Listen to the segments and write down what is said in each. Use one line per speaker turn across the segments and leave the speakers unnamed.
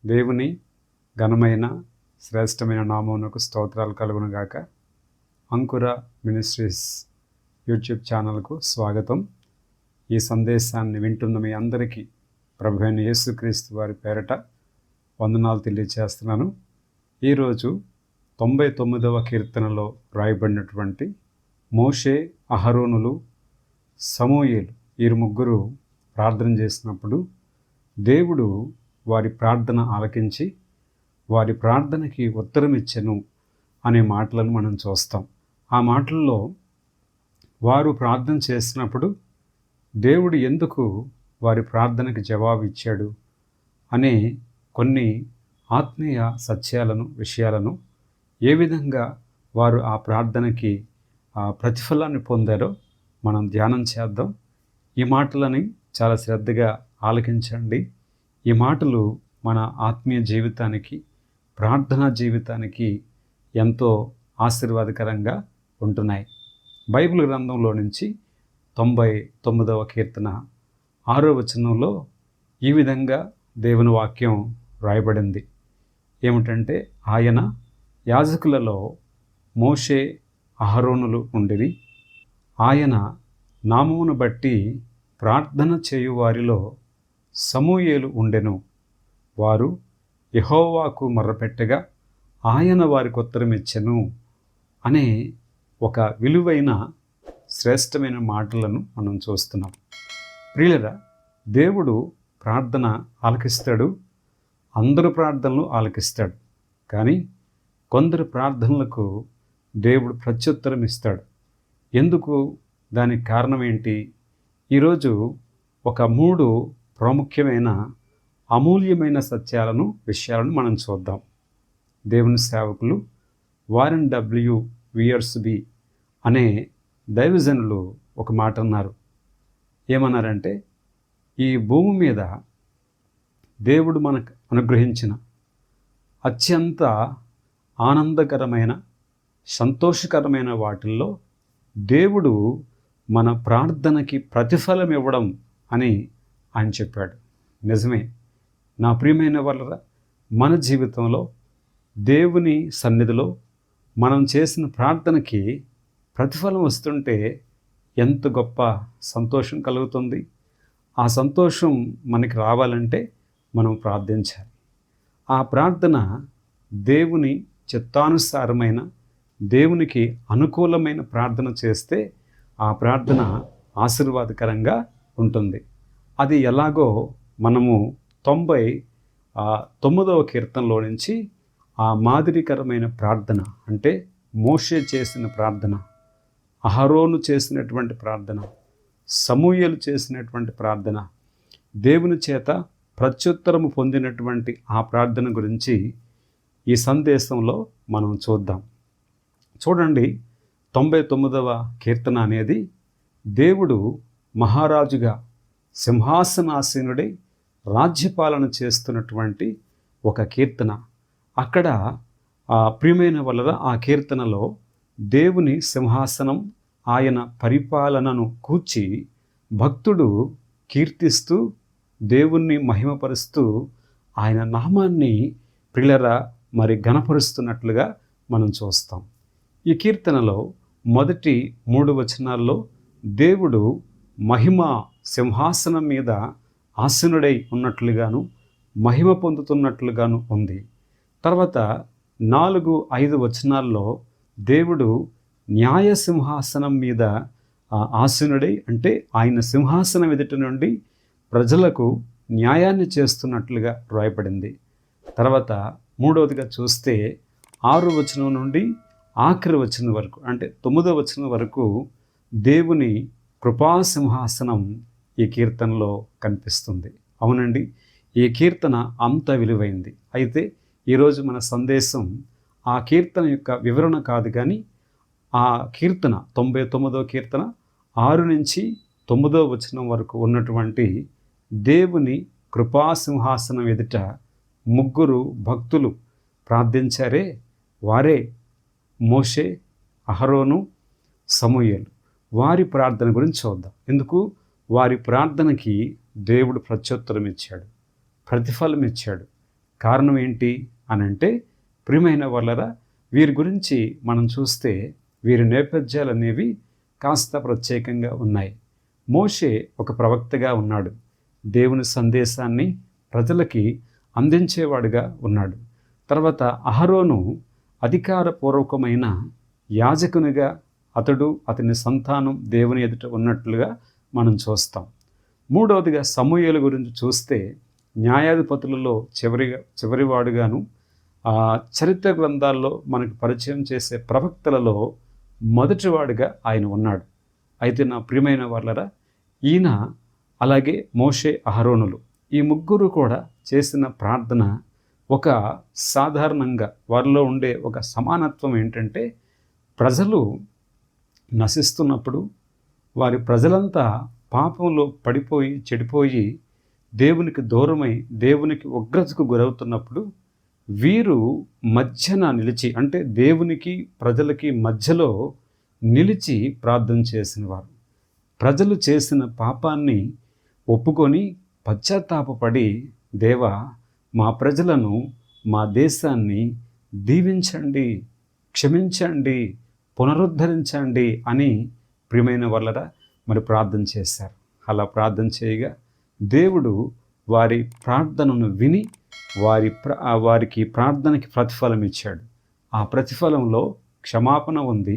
దేవుని ఘనమైన శ్రేష్టమైన నామమునకు స్తోత్రాలు కలుగును గాక. అంకుర మినిస్ట్రీస్ యూట్యూబ్ ఛానల్కు స్వాగతం. ఈ సందేశాన్ని వింటున్న మీ అందరికీ ప్రభువైన యేసుక్రీస్తు వారి పేరట వందనాలు తెలియజేస్తున్నాను. ఈరోజు 99వ కీర్తనలో రాయబడినటువంటి మోషే, అహరోనులు, సమూయేలు వీరు ముగ్గురు ప్రార్థన చేసినప్పుడు దేవుడు వారి ప్రార్థన ఆలకించి వారి ప్రార్థనకి ఉత్తరం ఇచ్చెను అనే మాటలను మనం చూస్తాం. ఆ మాటల్లో వారు ప్రార్థన చేసినప్పుడు దేవుడు ఎందుకు వారి ప్రార్థనకి జవాబు ఇచ్చాడు అనే కొన్ని ఆత్మీయ సత్యాలను, విషయాలను, ఏ విధంగా వారు ఆ ప్రార్థనకి ప్రతిఫలాన్ని పొందారో మనం ధ్యానం చేద్దాం. ఈ మాటలని చాలా శ్రద్ధగా ఆలకించండి. ఈ మాటలు మన ఆత్మీయ జీవితానికి, ప్రార్థనా జీవితానికి ఎంతో ఆశీర్వాదకరంగా ఉంటున్నాయి. బైబిల్ గ్రంథంలో నుంచి 99వ కీర్తన 6వ వచనంలో ఈ విధంగా దేవుని వాక్యం రాయబడింది. ఏమిటంటే, ఆయన యాజకులలో మోషే, అహరోనులు ఉండిరి. ఆయన నామమును బట్టి ప్రార్థన చేయువారిలో సమూయేలు ఉండెను. వారు యెహోవాకు మొర్రపెట్టగా ఆయన వారికి ఉత్తరం ఇచ్చెను అనే ఒక విలువైన శ్రేష్టమైన మాటలను మనం చూస్తున్నాం. ప్రియులరా, దేవుడు ప్రార్థన ఆలకిస్తాడు. అందరు ప్రార్థనలు ఆలకిస్తాడు. కానీ కొందరు ప్రార్థనలకు దేవుడు ప్రత్యుత్తరం ఇస్తాడు. ఎందుకు? దానికి కారణం ఏంటి? ఈరోజు ఒక 3 ప్రాముఖ్యమైన అమూల్యమైన సత్యాలను, విషయాలను మనం చూద్దాం. దేవుని సేవకులు వారెన్ డబ్ల్యూ వియర్స్బీ అనే దైవజనులు ఒక మాట అన్నారు. ఏమన్నారంటే, ఈ భూమి మీద దేవుడు మనకు అనుగ్రహించిన అత్యంత ఆనందకరమైన, సంతోషకరమైన వాటిల్లో దేవుడు మన ప్రార్థనకి ప్రతిఫలం ఇవ్వడం అని ఆయన చెప్పాడు. నిజమే నా ప్రియమైన వాళ్ళరా, మన జీవితంలో దేవుని సన్నిధిలో మనం చేసిన ప్రార్థనకి ప్రతిఫలం వస్తుంటే ఎంత గొప్ప సంతోషం కలుగుతుంది. ఆ సంతోషం మనకి రావాలంటే మనం ప్రార్థించాలి. ఆ ప్రార్థన దేవుని చిత్తానుసారమైన, దేవునికి అనుకూలమైన ప్రార్థన చేస్తే ఆ ప్రార్థన ఆశీర్వాదకరంగా ఉంటుంది. అది ఎలాగో మనము 99వ కీర్తనలో నుంచి ఆ మాదిరికరమైన ప్రార్థన, అంటే మోషే చేసిన ప్రార్థన, అహరోను చేసినటువంటి ప్రార్థన, సమూయేలు చేసినటువంటి ప్రార్థన, దేవుని చేత ప్రత్యుత్తరము పొందినటువంటి ఆ ప్రార్థన గురించి ఈ సందేశంలో మనం చూద్దాం. చూడండి, 99వ కీర్తన అనేది దేవుడు మహారాజుగా సింహాసనాసీనుడై రాజ్యపాలన చేస్తున్నటువంటి ఒక కీర్తన. అక్కడ ప్రియమైన వల్ల ఆ కీర్తనలో దేవుని సింహాసనం, ఆయన పరిపాలనను కూర్చి భక్తుడు కీర్తిస్తూ, దేవుణ్ణి మహిమపరుస్తూ, ఆయన నామాన్ని ప్రియులరా మరి ఘనపరుస్తున్నట్లుగా మనం చూస్తాం. ఈ కీర్తనలో మొదటి 3 వచనాల్లో దేవుడు మహిమ సింహాసనం మీద ఆసీనుడై ఉన్నట్లుగాను, మహిమ పొందుతున్నట్లుగాను ఉంది. తర్వాత 4-5 వచనాల్లో దేవుడు న్యాయ సింహాసనం మీద ఆసీనుడై, అంటే ఆయన సింహాసనం ఎదుటి నుండి ప్రజలకు న్యాయాన్ని చేస్తున్నట్లుగా రాయబడింది. తర్వాత 3వదిగా చూస్తే 6 వచనం నుండి ఆఖరి వచనం వరకు, అంటే 9వ వచనం వరకు దేవుని కృపాసింహాసనం ఈ కీర్తనలో కనిపిస్తుంది. అవునండి, ఈ కీర్తన అంత విలువైంది. అయితే ఈరోజు మన సందేశం ఆ కీర్తన యొక్క వివరణ కాదు, కానీ ఆ కీర్తన 99వ కీర్తన 6 నుంచి 9వ వచనం వరకు ఉన్నటువంటి దేవుని కృపాసింహాసనం ఎదుట ముగ్గురు భక్తులు ప్రార్థించారే, వారే మోషే, అహరోను, సమూయేలు. వారి ప్రార్థన గురించి చూద్దాం. ఎందుకు? వారి ప్రార్థనకి దేవుడు ప్రత్యుత్తరం ఇచ్చాడు, ప్రతిఫలం ఇచ్చాడు. కారణం ఏంటి అనంటే, ప్రియమైన వాళ్ళరా, వీరి గురించి మనం చూస్తే వీరి నేపథ్యాలు అనేవి కాస్త ప్రత్యేకంగా ఉన్నాయి. మోషే ఒక ప్రవక్తగా ఉన్నాడు. దేవుని సందేశాన్ని ప్రజలకి అందించేవాడుగా ఉన్నాడు. తర్వాత అహరోను అధికారపూర్వకమైన యాజకునిగా అతని సంతానం దేవుని ఎదుట ఉన్నట్లుగా మనం చూస్తాం. మూడవదిగా సమూయేలు గురించి చూస్తే న్యాయాధిపతులలో చివరివాడుగాను, చరిత్ర గ్రంథాల్లో మనకు పరిచయం చేసే ప్రవక్తలలో మొదటివాడిగా ఆయన ఉన్నాడు. అయితే నా ప్రియమైన వాళ్ళరా, ఈయన అలాగే మోషే, అహరోనులు ఈ ముగ్గురు కూడా చేసిన ప్రార్థన ఒక సాధారణంగా వారిలో ఉండే ఒక సమానత్వం ఏంటంటే, ప్రజలు నశిస్తున్నప్పుడు వారి ప్రజలంతా పాపంలో పడిపోయి చెడిపోయి దేవునికి దూరమై దేవునికి ఉగ్రతకు గురవుతున్నప్పుడు వీరు మధ్యన నిలిచి, అంటే దేవునికి ప్రజలకి మధ్యలో నిలిచి ప్రార్థన చేసిన వారు. ప్రజలు చేసిన పాపాన్ని ఒప్పుకొని పశ్చాత్తాపపడి, దేవా మా ప్రజలను, మా దేశాన్ని దీవించండి, క్షమించండి, పునరుద్ధరించండి అని ప్రియమైన వాళ్ళరా మరి ప్రార్థన చేశారు. అలా ప్రార్థన చేయగా దేవుడు వారి ప్రార్థనను విని వారికి ప్రార్థనకి ప్రతిఫలం ఇచ్చాడు. ఆ ప్రతిఫలంలో క్షమాపణ ఉంది.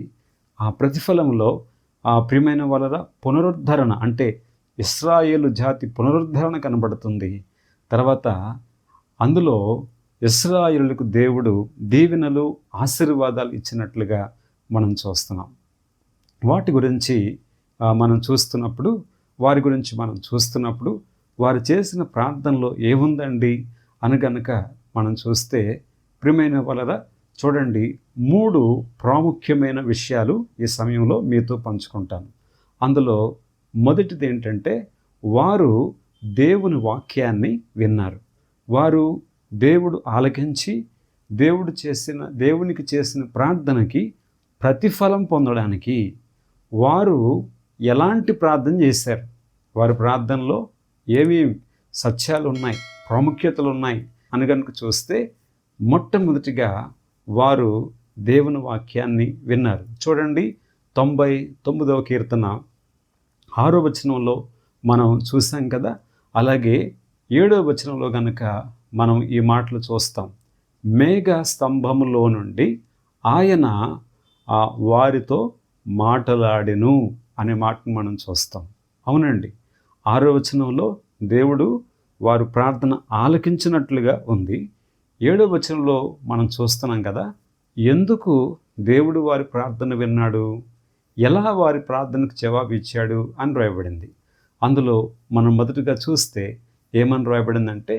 ఆ ప్రతిఫలంలో ఆ ప్రియమైన వాళ్ళరా పునరుద్ధరణ, అంటే ఇశ్రాయేలు జాతి పునరుద్ధరణ కనబడుతుంది. తర్వాత అందులో ఇశ్రాయేలులకు దేవుడు దీవెనలు, ఆశీర్వాదాలు ఇచ్చినట్లుగా మనం చూస్తున్నాం. వారి గురించి మనం చూస్తున్నప్పుడు వారు చేసిన ప్రార్థనలో ఏముందండి అని గనుక మనం చూస్తే, ప్రియమైన వాళ్ళరా చూడండి, 3 ప్రాముఖ్యమైన విషయాలు ఈ సమయంలో మీతో పంచుకుంటాను. అందులో మొదటిది ఏంటంటే, వారు దేవుని వాక్యాన్ని విన్నారు. వారు దేవుడు ఆలకించి దేవునికి చేసిన ప్రార్థనకి ప్రతిఫలం పొందడానికి వారు ఎలాంటి ప్రార్థన చేశారు, వారి ప్రార్థనలో ఏమేమి సత్యాలు ఉన్నాయి, ప్రాముఖ్యతలు ఉన్నాయి అని కనుక చూస్తే, మొట్టమొదటిగా వారు దేవుని వాక్యాన్ని విన్నారు. చూడండి, 99వ కీర్తన 6వ వచనంలో మనం చూసాం కదా. అలాగే 7వ వచనంలో కనుక మనం ఈ మాటలు చూస్తాం. మేఘ స్తంభములో నుండి ఆయన వారితో మాటలాడెను అనే మాటను మనం చూస్తాం. అవునండి, 6వ వచనంలో దేవుడు వారు ప్రార్థన ఆలకించినట్లుగా ఉంది. 7వ వచనంలో మనం చూస్తున్నాం కదా, ఎందుకు దేవుడు వారి ప్రార్థన విన్నాడు, ఎలా వారి ప్రార్థనకు జవాబు ఇచ్చాడు అని రాయబడింది. అందులో మనం మొదటగా చూస్తే ఏమని రాయబడిందంటే,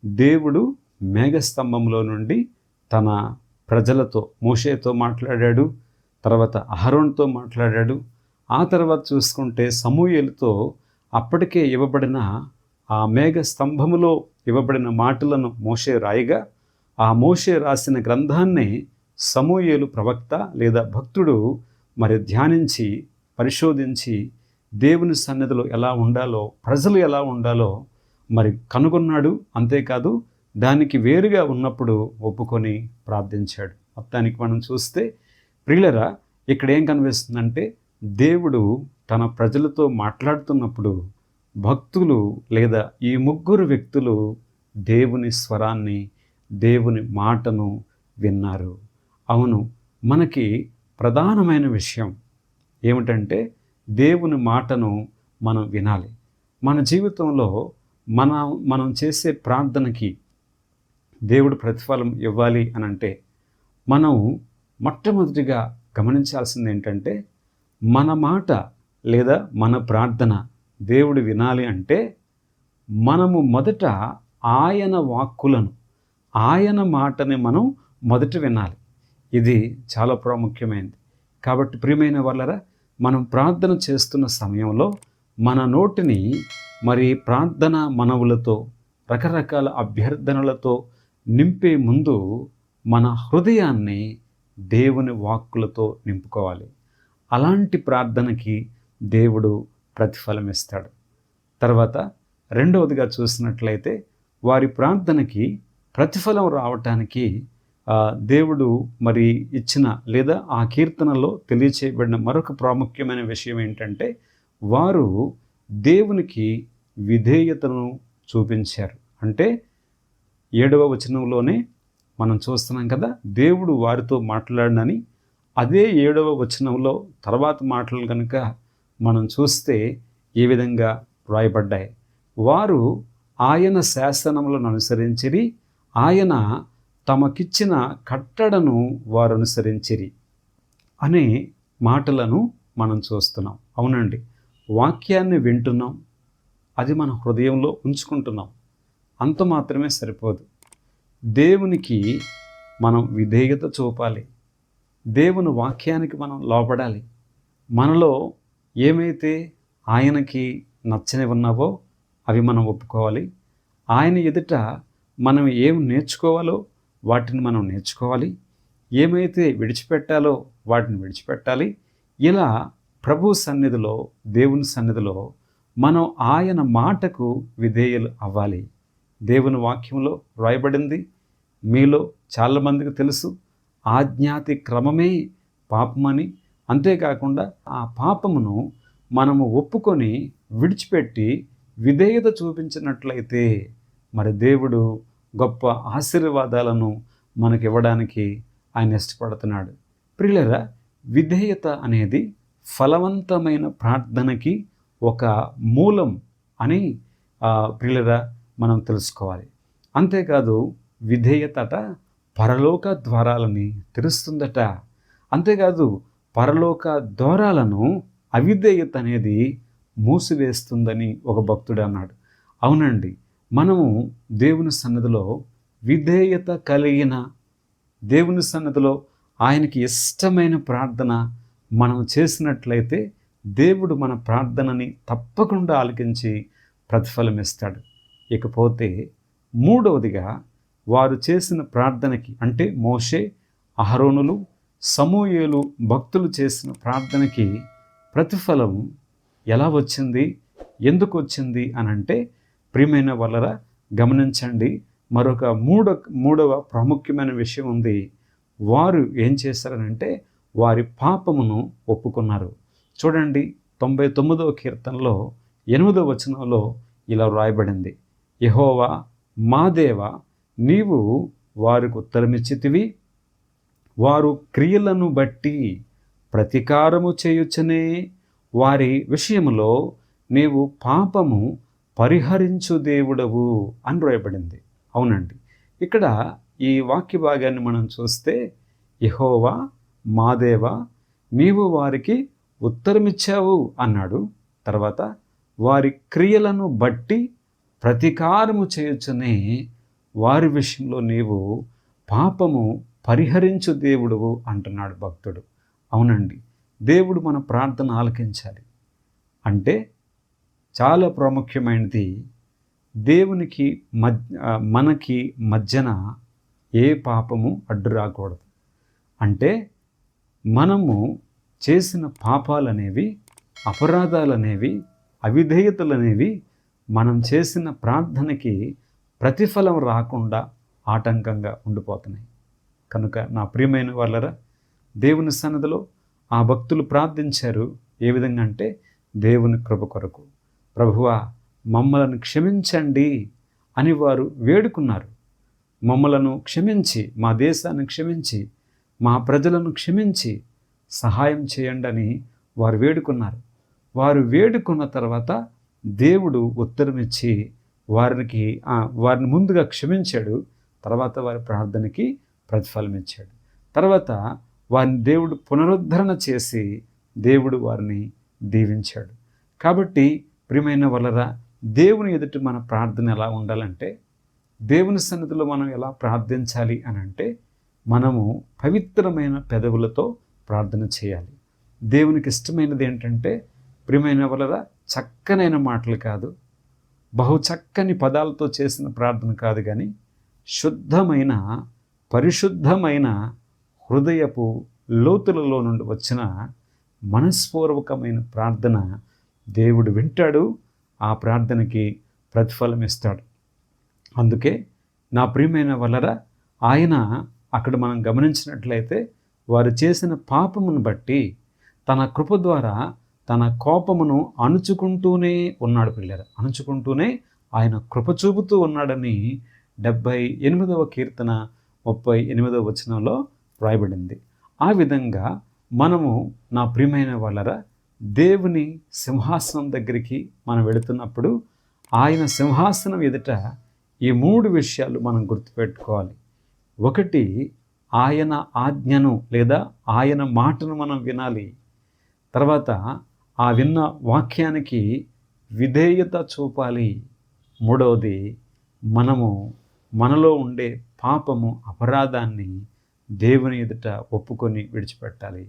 దేవుడు మేఘస్తంభంలో నుండి తన ప్రజలతో, మోషేతో మాట్లాడాడు, తర్వాత అహరోన్తో మాట్లాడాడు. ఆ తర్వాత చూసుకుంటే సమూయేలుతో అప్పటికే ఇవ్వబడిన ఆ మేఘ స్తంభములో ఇవ్వబడిన మాటలను మోషే రాయగా, ఆ మోషే రాసిన గ్రంథాన్ని సమూయేలు ప్రవక్త లేదా భక్తుడు మరి ధ్యానించి, పరిశోధించి, దేవుని సన్నిధిలో ఎలా ఉండాలో, ప్రజలు ఎలా ఉండాలో మరి కనుగొన్నాడు. అంతేకాదు, దానికి వేరుగా ఉన్నప్పుడు ఒప్పుకొని ప్రార్థించాడు. మొత్తానికి మనం చూస్తే ప్రియులరా, ఇక్కడ ఏం కనిపిస్తుందంటే, దేవుడు తన ప్రజలతో మాట్లాడుతున్నప్పుడు భక్తులు లేదా ఈ 3 వ్యక్తులు దేవుని స్వరాన్ని, దేవుని మాటను విన్నారు. అవును, మనకి ప్రధానమైన విషయం ఏమిటంటే, దేవుని మాటను మనం వినాలి. మన జీవితంలో మనం చేసే ప్రార్థనకి దేవుడు ప్రతిఫలం ఇవ్వాలి అనంటే, మనం మొట్టమొదటిగా గమనించాల్సింది ఏంటంటే, మన మాట లేదా మన ప్రార్థన దేవుడు వినాలి అంటే మనము మొదట ఆయన వాక్కులను, ఆయన మాటని మనం మొదట వినాలి. ఇది చాలా ప్రాముఖ్యమైనది. కాబట్టి ప్రియమైన వాళ్ళరా, మనం ప్రార్థన చేస్తున్న సమయంలో మన నోటిని మరి ప్రార్థన మనవులతో, రకరకాల అభ్యర్థనలతో నింపే ముందు మన హృదయాన్ని దేవుని వాక్కులతో నింపుకోవాలి. అలాంటి ప్రార్థనకి దేవుడు ప్రతిఫలం ఇస్తాడు. తర్వాత రెండవదిగా చూసినట్లయితే, వారి ప్రార్థనకి ప్రతిఫలం రావటానికి దేవుడు మరి ఇచ్చిన లేదా ఆ కీర్తనలో తెలియచేయబడిన మరొక ప్రాముఖ్యమైన విషయం ఏంటంటే, వారు దేవునికి విధేయతను చూపించారు. అంటే 7వ వచనంలోనే మనం చూస్తున్నాం కదా, దేవుడు వారితో మాట్లాడినని. అదే 7వ వచనంలో తర్వాత మాటలు కనుక మనం చూస్తే ఏ విధంగా వ్రాయబడ్డాయి. వారు ఆయన శాసనములను అనుసరించిరి, ఆయన తమకిచ్చిన కట్టడను వారు అనుసరించిరి అనే మాటలను మనం చూస్తున్నాం. అవునండి, వాక్యాన్ని వింటున్నాం, అది మన హృదయంలో ఉంచుకుంటున్నాం, అంత మాత్రమే సరిపోదు. దేవునికి మనం విధేయత చూపాలి, దేవుని వాక్యానికి మనం లోబడాలి. మనలో ఏమైతే ఆయనకి నచ్చని ఉన్నావో అవి మనం ఒప్పుకోవాలి. ఆయన ఎదుట మనం ఏం నేర్చుకోవాలో వాటిని మనం నేర్చుకోవాలి, ఏమైతే విడిచిపెట్టాలో వాటిని విడిచిపెట్టాలి. ఇలా ప్రభు సన్నిధిలో, దేవుని సన్నిధిలో మనం ఆయన మాటకు విధేయులు అవ్వాలి. దేవుని వాక్యంలో వ్రాయబడింది, మీలో చాలామందికి తెలుసు, ఆజ్ఞాతి క్రమమే పాపమని. అంతేకాకుండా ఆ పాపమును మనము ఒప్పుకొని విడిచిపెట్టి విధేయత చూపించినట్లయితే మరి దేవుడు గొప్ప ఆశీర్వాదాలను మనకివ్వడానికి ఆయన ఇష్టపడుతున్నాడు. ప్రియులారా, విధేయత అనేది ఫలవంతమైన ప్రార్థనకి ఒక మూలం అని ప్రియులారా మనం తెలుసుకోవాలి. అంతేకాదు, విధేయతట పరలోక ద్వారాలని తెరుస్తుందట. అంతేకాదు, పరలోక ద్వారాలను అవిధేయత అనేది మూసివేస్తుందని ఒక భక్తుడు అన్నాడు. అవునండి, మనము దేవుని సన్నిధిలో విధేయత కలిగిన, దేవుని సన్నిధిలో ఆయనకి ఇష్టమైన ప్రార్థన మనం చేసినట్లయితే దేవుడు మన ప్రార్థనని తప్పకుండా ఆలకించి ప్రతిఫలం ఇస్తాడు. ఇకపోతే మూడవదిగా, వారు చేసిన ప్రార్థనకి, అంటే మోషే, అహరోనులు, సమూయేలు భక్తులు చేసిన ప్రార్థనకి ప్రతిఫలం ఎలా వచ్చింది, ఎందుకు వచ్చింది అనంటే, ప్రియమైన వాళ్ళరా గమనించండి, మరొక మూడవ ప్రాముఖ్యమైన విషయం ఉంది. వారు ఏం చేశారనంటే వారి పాపమును ఒప్పుకున్నారు. చూడండి, 99వ కీర్తనలో 8వ వచనంలో ఇలా వ్రాయబడింది, యెహోవా మా దేవా, నీవు వారికి ఉత్తరమిచ్చితివి, వారు క్రియలను బట్టి ప్రతీకారము చేయుచునే, వారి విషయంలో నీవు పాపము పరిహరించు దేవుడవు అని వ్రాయబడింది. అవునండి, ఇక్కడ ఈ వాక్య భాగాన్ని మనం చూస్తే, యెహోవా మా దేవా, నీవు వారికి ఉత్తరమిచ్చావు అన్నాడు. తర్వాత వారి క్రియలను బట్టి ప్రతీకారము చేయుచునే, వారి విషయంలో నీవు పాపము పరిహరించు దేవుడువు అంటున్నాడు భక్తుడు. అవునండి, దేవుడు మన ప్రార్థన ఆలకించాలి అంటే చాలా ప్రాముఖ్యమైనది, దేవునికి మనకి మధ్యన ఏ పాపము అడ్డు రాకూడదు. అంటే మనము చేసిన పాపాలనేవి, అపరాధాలనేవి, అవిధేయతలనేవి మనం చేసిన ప్రార్థనకి ప్రతిఫలం రాకుండా ఆటంకంగా ఉండిపోతున్నాయి. కనుక నా ప్రియమైన వాళ్ళరా, దేవుని సన్నిధిలో ఆ భక్తులు ప్రార్థించారు. ఏ విధంగా అంటే, దేవుని కృప కొరకు, ప్రభువా మమ్మలను క్షమించండి అని వారు వేడుకున్నారు. మమ్మలను క్షమించి, మా దేశాన్ని క్షమించి, మా ప్రజలను క్షమించి సహాయం చేయండి అని వారు వేడుకున్నారు. వారు వేడుకున్న తర్వాత దేవుడు ఉత్తరమిచ్చి వారిని ముందుగా క్షమించాడు. తర్వాత వారి ప్రార్థనకి ప్రతిఫలం ఇచ్చాడు. తర్వాత వారిని దేవుడు పునరుద్ధరణ చేసి దేవుడు వారిని దీవించాడు. కాబట్టి ప్రియమైన వాళ్ళరా, దేవుని ఎదుట మన ప్రార్థన ఎలా ఉండాలంటే, దేవుని సన్నిధిలో మనం ఎలా ప్రార్థించాలి అని అంటే, మనము పవిత్రమైన పెదవులతో ప్రార్థన చేయాలి. దేవునికి ఇష్టమైనది ఏంటంటే, ప్రియమైన వాళ్ళరా, చక్కనైన మాటలు కాదు, బహు చక్కని పదాలతో చేసిన ప్రార్థన కాదు, కానీ శుద్ధమైన, పరిశుద్ధమైన హృదయపు లోతులలో నుండి వచ్చిన మనస్పూర్వకమైన ప్రార్థన దేవుడు వింటాడు, ఆ ప్రార్థనకి ప్రతిఫలం ఇస్తాడు. అందుకే నా ప్రియమైన వలరా, ఆయన అక్కడ మనం గమనించినట్లయితే వారు చేసిన పాపమును బట్టి తన కృప ద్వారా తన కోపమును అణుచుకుంటూనే ఉన్నాడు పిల్లలు. అణుచుకుంటూనే ఆయన కృప చూపుతూ ఉన్నాడని 78వ కీర్తన 38వ వచనంలో వ్రాయబడింది. ఆ విధంగా మనము నా ప్రియమైన వాళ్ళరా దేవుని సింహాసనం దగ్గరికి మనం వెళుతున్నప్పుడు ఆయన సింహాసనం ఎదుట ఈ 3 విషయాలు మనం గుర్తుపెట్టుకోవాలి. ఒకటి, ఆయన ఆజ్ఞను లేదా ఆయన మాటను మనం వినాలి. తర్వాత ఆ విన్న వాక్యానికి విధేయత చూపాలి. మూడవది, మనలో ఉండే పాపము అపరాధాన్ని దేవుని ఎదుట ఒప్పుకొని విడిచిపెట్టాలి.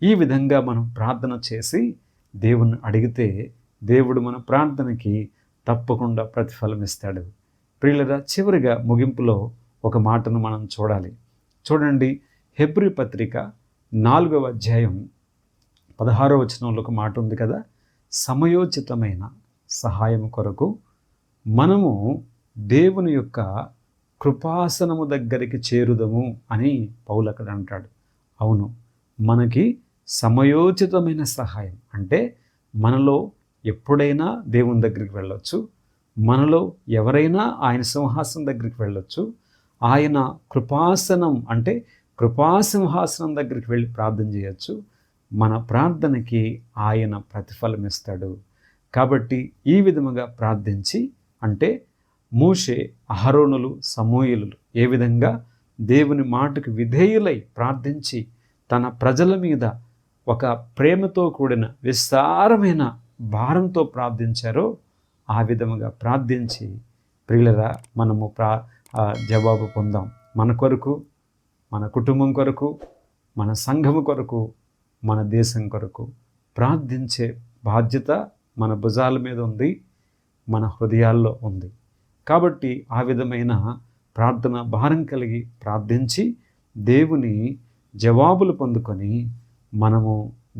ఈ విధంగా మనం ప్రార్థన చేసి దేవుణ్ణి అడిగితే దేవుడు మన ప్రార్థనకి తప్పకుండా ప్రతిఫలం ఇస్తాడు. ప్రియులరా, చివరిగా ముగింపులో ఒక మాటను మనం చూడాలి. చూడండి, హెబ్రీ పత్రిక 4వ అధ్యాయం 16వ వచనంలో ఒక మాట ఉంది కదా, సమయోచితమైన సహాయం కొరకు మనము దేవుని యొక్క కృపాసనము దగ్గరికి చేరుదము అని పౌలు అక్కడ అంటాడు. అవును, మనకి సమయోచితమైన సహాయం అంటే మనలో ఎప్పుడైనా దేవుని దగ్గరికి వెళ్ళొచ్చు, మనలో ఎవరైనా ఆయన సింహాసనం దగ్గరికి వెళ్ళొచ్చు. ఆయన కృపాసనం అంటే కృపాసింహాసనం దగ్గరికి వెళ్ళి ప్రార్థన చేయొచ్చు. మన ప్రార్థనకి ఆయన ప్రతిఫలం ఇస్తాడు. కాబట్టి ఈ విధముగా ప్రార్థించి, అంటే మోషే, అహరోనులు, సమూయేలులు ఏ విధంగా దేవుని మాటకు విధేయులై ప్రార్థించి తన ప్రజల మీద ఒక ప్రేమతో కూడిన విస్తారమైన భారంతో ప్రార్థించారో ఆ విధముగా ప్రార్థించి ప్రియులరా మనము జవాబు పొందాం. మన కొరకు, మన కుటుంబం కొరకు, మన సంఘము కొరకు, మన దేశం కొరకు ప్రార్థించే బాధ్యత మన భుజాల మీద ఉంది, మన హృదయాల్లో ఉంది. కాబట్టి ఆ విధమైన ప్రార్థన భారం కలిగి ప్రార్థించి దేవుని జవాబులు పొందుకొని మనము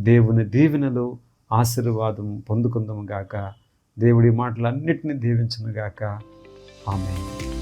దేవుని దీవెనలు, ఆశీర్వాదం పొందుకుందాము గాక. దేవుడి మాటలన్నిటినీ దీవించును గాక. ఆమేన్.